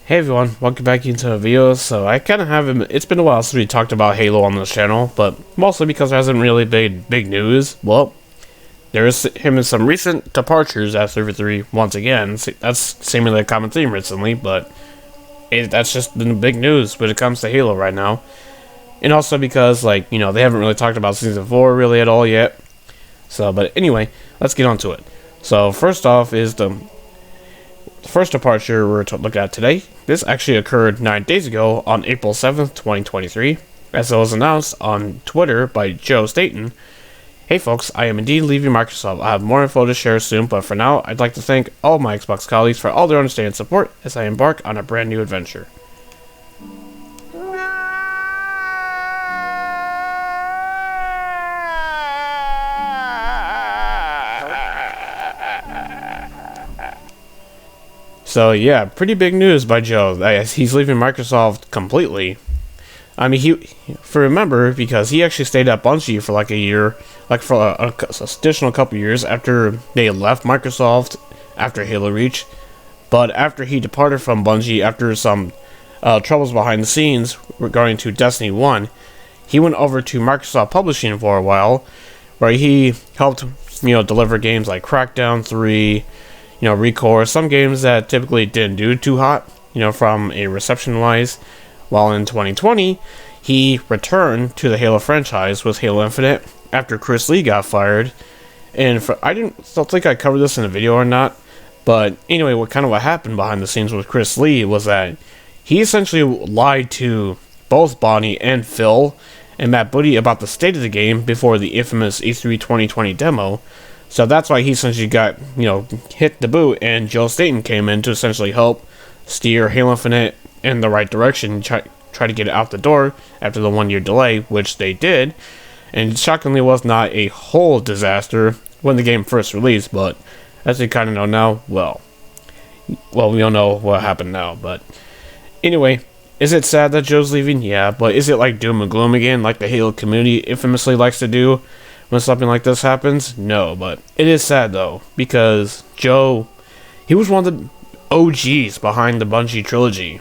Hey everyone, welcome back into a video. So I kind of haven't, it's been a while since we talked about Halo on this channel, but mostly because there hasn't really been big news. Well, there's him in some recent departures at Server 3 once again. That's seemingly a common theme recently, but that's just been big news when it comes to Halo right now. And also because, like, you know, they haven't really talked about Season 4 really at all yet. So, but anyway, let's get on to it. So first off is the first departure we're to look at today. This actually occurred 9 days ago on April 7th, 2023, as it was announced on Twitter by Joe Staten. Hey folks, I am indeed leaving Microsoft. I have more info to share soon, but for now, I'd like to thank all my Xbox colleagues for all their understanding and support as I embark on a brand new adventure. So yeah, pretty big news by Joe. He's leaving Microsoft completely. I mean, remember, because he actually stayed at Bungie for like a year, like for an additional couple years after they left Microsoft after Halo Reach. But after he departed from Bungie after some troubles behind the scenes regarding to Destiny 1, he went over to Microsoft Publishing for a while, where he helped, deliver games like Crackdown 3, Recore, some games that typically didn't do too hot, from a reception wise. While in 2020, he returned to the Halo franchise with Halo Infinite after Chris Lee got fired. And I don't think I covered this in a video or not, but anyway, what happened behind the scenes with Chris Lee was that he essentially lied to both Bonnie and Phil and Matt Booty about the state of the game before the infamous E3 2020 demo. So that's why he essentially got, hit the boot, and Joe Staten came in to essentially help steer Halo Infinite in the right direction, try to get it out the door after the 1 year delay, which they did. And shockingly was not a whole disaster when the game first released, but as we kind of know now, well, we don't know what happened now, but anyway, is it sad that Joe's leaving? Yeah, but is it like doom and gloom again, like the Halo community infamously likes to do when something like this happens? No, but it is sad though, because Joe, he was one of the OGs behind the Bungie trilogy.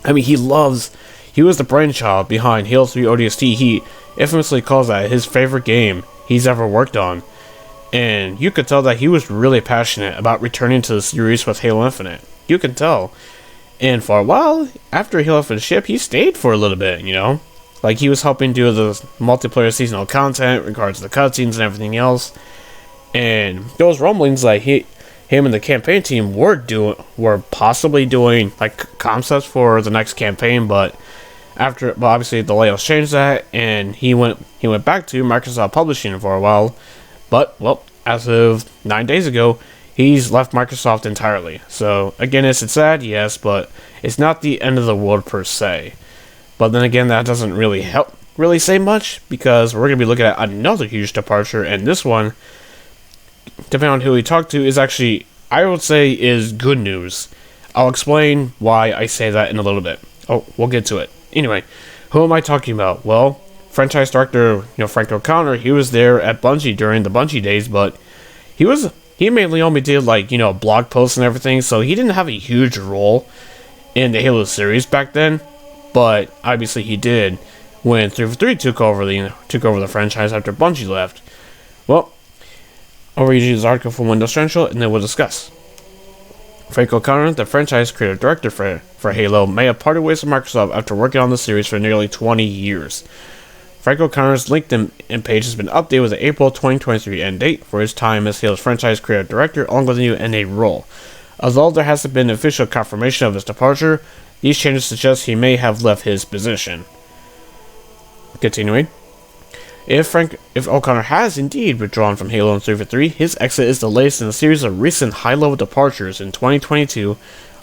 I mean, he was the brainchild behind Halo 3 ODST. He infamously calls that his favorite game he's ever worked on. And you could tell that he was really passionate about returning to the series with Halo Infinite. You can tell. And for a while, after Halo Infinite shipped, he stayed for a little bit, Like, he was helping do the multiplayer seasonal content in regards to the cutscenes and everything else. And there was rumblings like him and the campaign team were possibly doing like concepts for the next campaign, but obviously the layouts changed that, and he went back to Microsoft Publishing for a while. But well, as of 9 days ago, he's left Microsoft entirely. So again, is it sad? Yes, but it's not the end of the world per se. But then again, that doesn't really say much, because we're going to be looking at another huge departure, and this one, depending on who we talk to, is actually, I would say, is good news. I'll explain why I say that in a little bit. Oh, we'll get to it. Anyway, who am I talking about? Well, franchise director, Frank O'Connor, he was there at Bungie during the Bungie days, but he mainly only did blog posts and everything, so he didn't have a huge role in the Halo series back then. But obviously he did when 343 took over the franchise after Bungie left. Well, I'll read you this article from Windows Central, and then we'll discuss. Frank O'Connor, the franchise creative director for Halo, may have parted ways with Microsoft after working on the series for nearly 20 years. Frank O'Connor's LinkedIn page has been updated with the April 2023 end date for his time as Halo's franchise creative director, along with a new NA role. Although there hasn't been official confirmation of his departure, these changes suggest he may have left his position. Continuing. If O'Connor has indeed withdrawn from Halo and 343, his exit is the latest in a series of recent high-level departures. In 2022,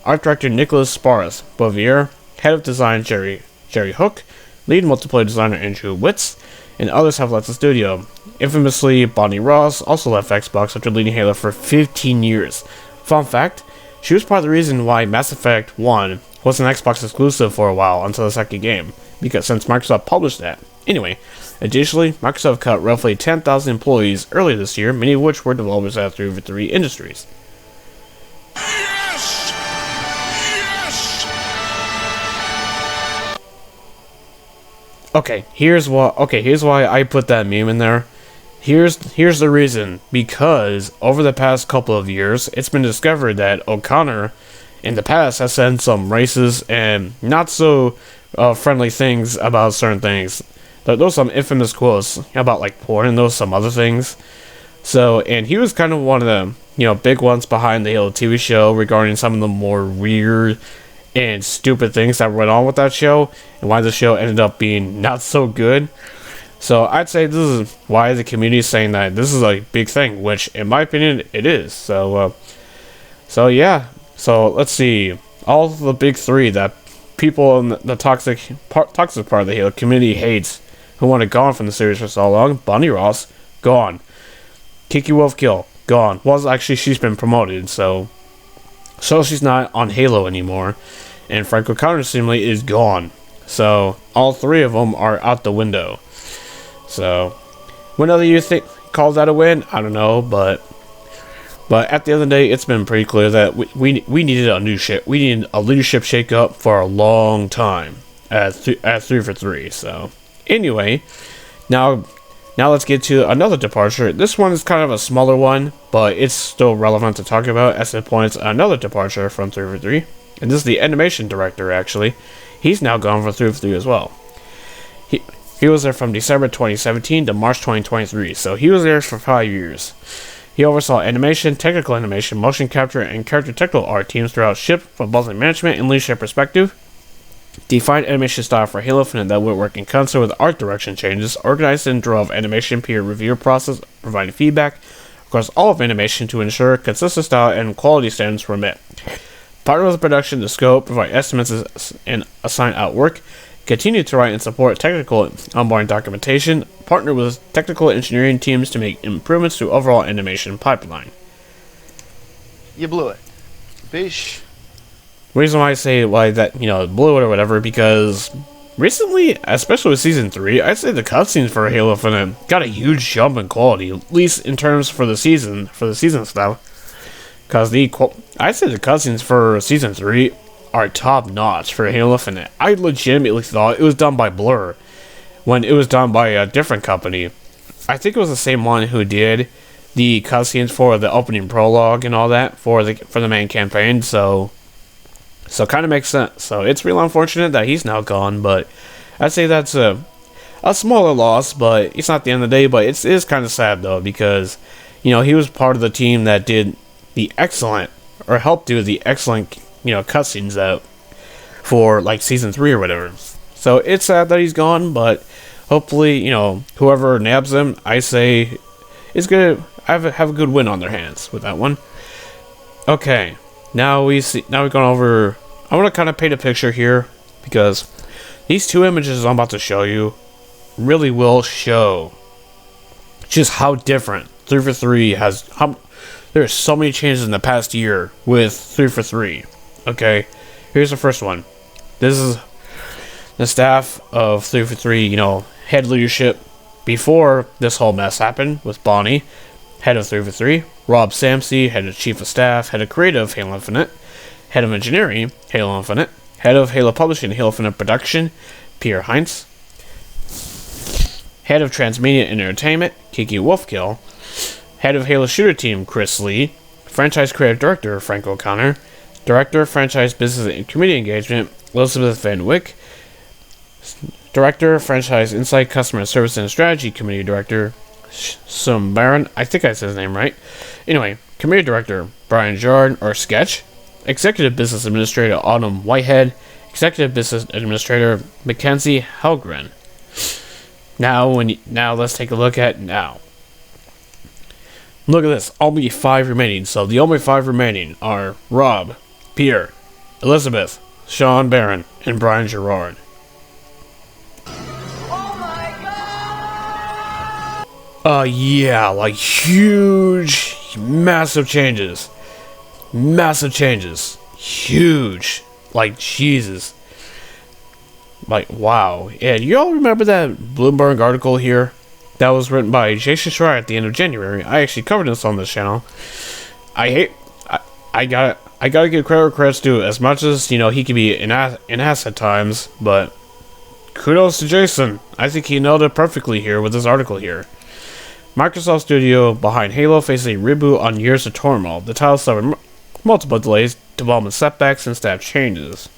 art director Nicholas Sparras, Bouvier, head of design Jerry Hook, lead multiplayer designer Andrew Witz, and others have left the studio. Infamously, Bonnie Ross also left Xbox after leading Halo for 15 years. Fun fact, she was part of the reason why Mass Effect 1 was an Xbox exclusive for a while until the second game, since Microsoft published that. Anyway, additionally, Microsoft cut roughly 10,000 employees earlier this year, many of which were developers at 343 Industries. Yes! Yes! Here's why I put that meme in there. Here's the reason. Because over the past couple of years, it's been discovered that O'Connor in the past has said some racist and not so friendly things about certain things. Those some infamous quotes about like porn and those some other things. So, and he was kind of one of the big ones behind the Halo TV show regarding some of the more weird and stupid things that went on with that show and why the show ended up being not so good. So I'd say this is why the community is saying that this is a big thing, which in my opinion it is. So yeah. So let's see. All the big three that people in the toxic part of the Halo community hates, who wanted gone from the series for so long. Bonnie Ross, gone. Kiki Wolfkill, gone. Well, actually, she's been promoted, so she's not on Halo anymore. And Frank O'Connor seemingly is gone. So all three of them are out the window. So when other you think calls that a win, I don't know, but at the end of the day, it's been pretty clear that we needed a we needed a leadership shakeup for a long time at 343. So anyway, now let's get to another departure. This one is kind of a smaller one, but it's still relevant to talk about as it points another departure from 343. And this is the animation director, actually. He's now gone from 343 as well. He was there from December 2017 to March 2023, so he was there for 5 years. He oversaw animation, technical animation, motion capture, and character technical art teams throughout SHIP from both a management and leadership perspective. Defined animation style for Halo Infinite that would work in concert with art direction changes, organized and drove animation peer review process, providing feedback across all of animation to ensure consistent style and quality standards were met. Partner with the production to scope, provide estimates and assign out work. Continue to write and support technical onboarding documentation. Partner with technical engineering teams to make improvements to overall animation pipeline. You blew it. Bish. Reason why I say why that blew it or whatever, because recently, especially with season 3, I'd say the cutscenes for Halo Infinite got a huge jump in quality, at least in terms for the season stuff. Because I'd say the cutscenes for season 3 are top notch for Halo Infinite. I legitimately thought it was done by Blur when it was done by a different company. I think it was the same one who did the cutscenes for the opening prologue and all that for the main campaign. So kind of makes sense. So it's real unfortunate that he's now gone, but I'd say that's a smaller loss, but it's not the end of the day. But it is kind of sad though, because he was part of the team that did the excellent, or helped do the excellent cutscenes out for like season 3 or whatever. So it's sad that he's gone, but hopefully whoever nabs him, I say, is gonna have a good win on their hands with that one. Okay. Now we're going over. I want to kind of paint a picture here, because these two images I'm about to show you really will show just how different 343 has. There's so many changes in the past year with 343. Okay, here's the first one. This is the staff of 343. Head leadership before this whole mess happened with Bonnie. Head of 343, Rob Samsey, Head of Chief of Staff, Head of Creative, Halo Infinite, Head of Engineering, Halo Infinite, Head of Halo Publishing, Halo Infinite Production, Pierre Heinz, Head of Transmedia and Entertainment, Kiki Wolfkill, Head of Halo Shooter Team, Chris Lee, Franchise Creative Director, Frank O'Connor, Director of Franchise Business and Community Engagement, Elizabeth Van Wyck, Director of Franchise Insight, Customer Service and Strategy Community Director, Baron, I think I said his name right. Anyway, Community Director Brian Jard, or Sketch, Executive Business Administrator Autumn Whitehead, Executive Business Administrator Mackenzie Helgren. Now let's take a look at now. Look at this, only 5 remaining. So the only 5 remaining are Rob, Pierre, Elizabeth, Sean Barron, and Brian Gerard. Yeah, like huge, massive changes. Huge. Like, Jesus. Like, wow. And you all remember that Bloomberg article here? That was written by Jason Schreier at the end of January. I actually covered this on this channel. I gotta give credit where credit's due. As much as, he can be an ass at times, but kudos to Jason. I think he nailed it perfectly here with this article here. Microsoft Studio behind Halo faces a reboot on years of turmoil. The title suffered multiple delays, development setbacks, and staff changes.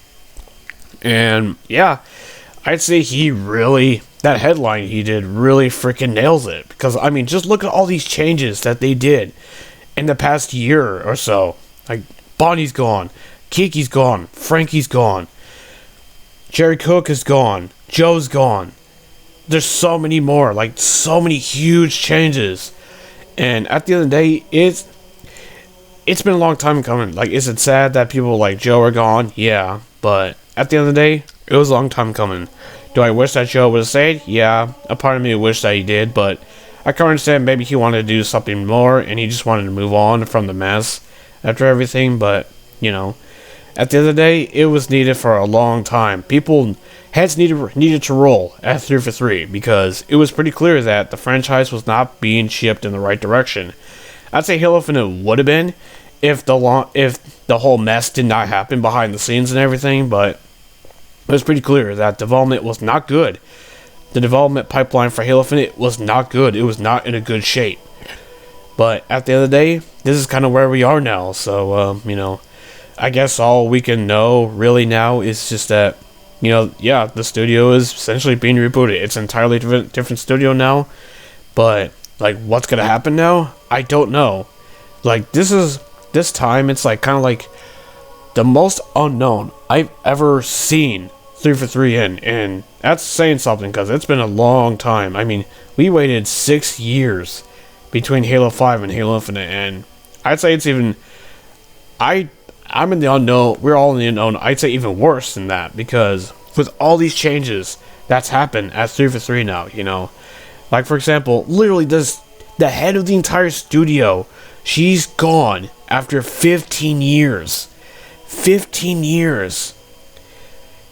And yeah, I'd say that headline he did really freaking nails it. Because, I mean, just look at all these changes that they did in the past year or so. Like, Bonnie's gone, Kiki's gone, Frankie's gone, Jerry Cook is gone, Joe's gone. There's so many more, like, so many huge changes. And at the end of the day, it's been a long time coming. Like, is it sad that people like Joe are gone? Yeah, but at the end of the day, it was a long time coming. Do I wish that Joe would have stayed? Yeah, a part of me wished that he did, but I can understand maybe he wanted to do something more, and he just wanted to move on from the mess after everything, but, you know, at the end of the day, it was needed for a long time. Heads needed to roll at 343, because it was pretty clear that the franchise was not being shipped in the right direction. I'd say Halo Infinite would have been if the whole mess did not happen behind the scenes and everything, but it was pretty clear that development was not good. The development pipeline for Halo Infinite was not good. It was not in a good shape. But at the end of the day, this is kind of where we are now. So, you know, I guess all we can know really now is just that, you know, yeah, the studio is essentially being rebooted. It's an entirely different studio now. But, like, what's going to happen now? I don't know. Like, this time, it's like kind of like the most unknown I've ever seen 343 in. And that's saying something, because it's been a long time. I mean, we waited 6 years between Halo 5 and Halo Infinite, and I'd say it's even... I'm in the unknown, we're all in the unknown. I'd say even worse than that, because with all these changes that's happened at 343 now, you know. Like, for example, literally the head of the entire studio, she's gone after 15 years. 15 years.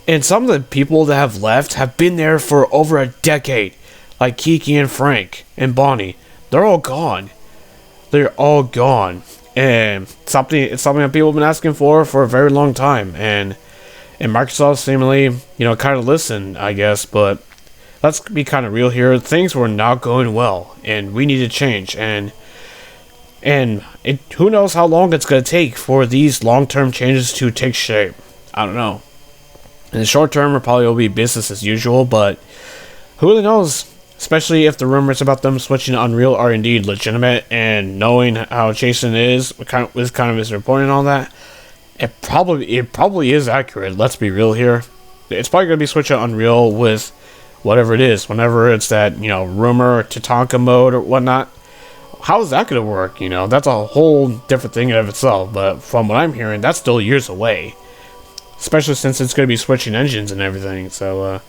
And some of the people that have left have been there for over a decade. Like Kiki and Frank and Bonnie. They're all gone. They're all gone. And it's something that people have been asking for a very long time. And Microsoft seemingly, you know, kind of listened, I guess. But let's be kind of real here. Things were not going well. And we need to change. And who knows how long it's going to take for these long-term changes to take shape. I don't know. In the short term, it probably will be business as usual. But who really knows? Especially if the rumors about them switching to Unreal are indeed legitimate, and knowing how Jason is kind of his reporting and all that, it probably is accurate. Let's be real here. It's probably going to be switched to Unreal with whatever it is, whenever it's that, you know, rumor Tatanka mode or whatnot. How is that going to work? You know, that's a whole different thing in of itself. But from what I'm hearing, that's still years away, especially since it's going to be switching engines and everything. So,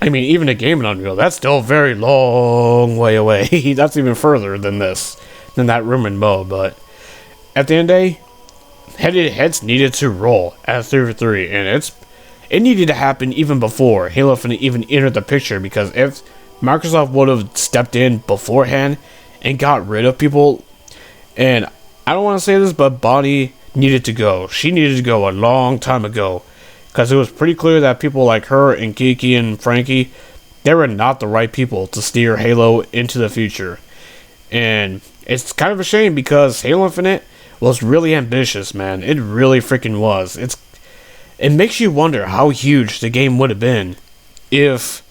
I mean, even a game in Unreal, that's still a very long way away. That's even further than that rumored mode. But at the end of the day, heads needed to roll at 343, and it needed to happen even before Halo Infinite even entered the picture, because if Microsoft would have stepped in beforehand and got rid of people, and I don't want to say this, but Bonnie needed to go. She needed to go a long time ago. Because it was pretty clear that people like her and Kiki and Frankie, they were not the right people to steer Halo into the future. And it's kind of a shame, because Halo Infinite was really ambitious, man. It really freaking was. It makes you wonder how huge the game would have been if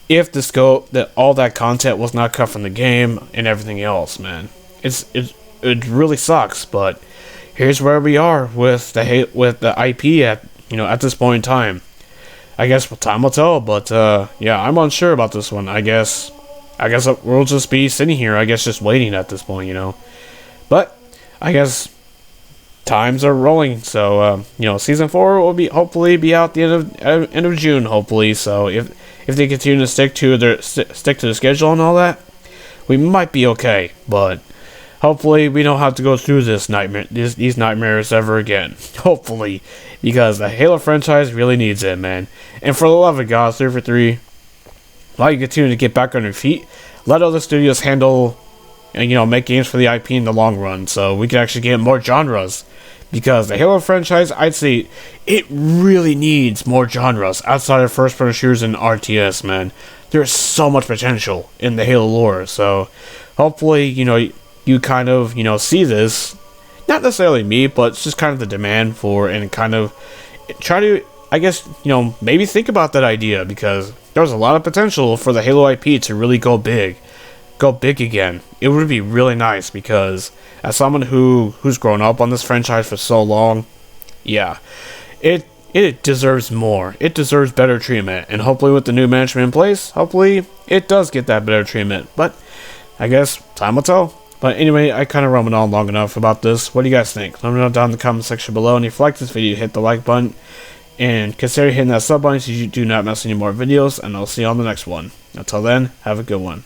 the scope, that all that content was not cut from the game and everything else, man. It really sucks, but here's where we are with the IP at this point in time. I guess time will tell, but yeah, I'm unsure about this one. I guess we'll just be sitting here, I guess, just waiting at this point, you know. But I guess times are rolling, so season 4 will hopefully be out the end of June, hopefully. So if they continue to stick to the schedule and all that, we might be okay. But hopefully we don't have to go through these nightmares ever again. Hopefully, because the Halo franchise really needs it, man. And for the love of God, 343, while you continue to get back on your feet, let other studios handle and make games for the IP in the long run, so we can actually get more genres. Because the Halo franchise, I'd say, it really needs more genres outside of first-person shooters and RTS, man. There's so much potential in the Halo lore, so hopefully, you kind of, see this. Not necessarily me, but it's just kind of the demand for it, and kind of try to, I guess, maybe think about that idea, because there's a lot of potential for the Halo IP to really go big again. It would be really nice, because as someone who's grown up on this franchise for so long, yeah, it deserves more. It deserves better treatment, and hopefully with the new management in place, hopefully it does get that better treatment. But I guess time will tell. But anyway, I kind of rumbled on long enough about this. What do you guys think? Let me know down in the comment section below. And if you like this video, hit the like button. And consider hitting that sub button so you do not miss any more videos. And I'll see you on the next one. Until then, have a good one.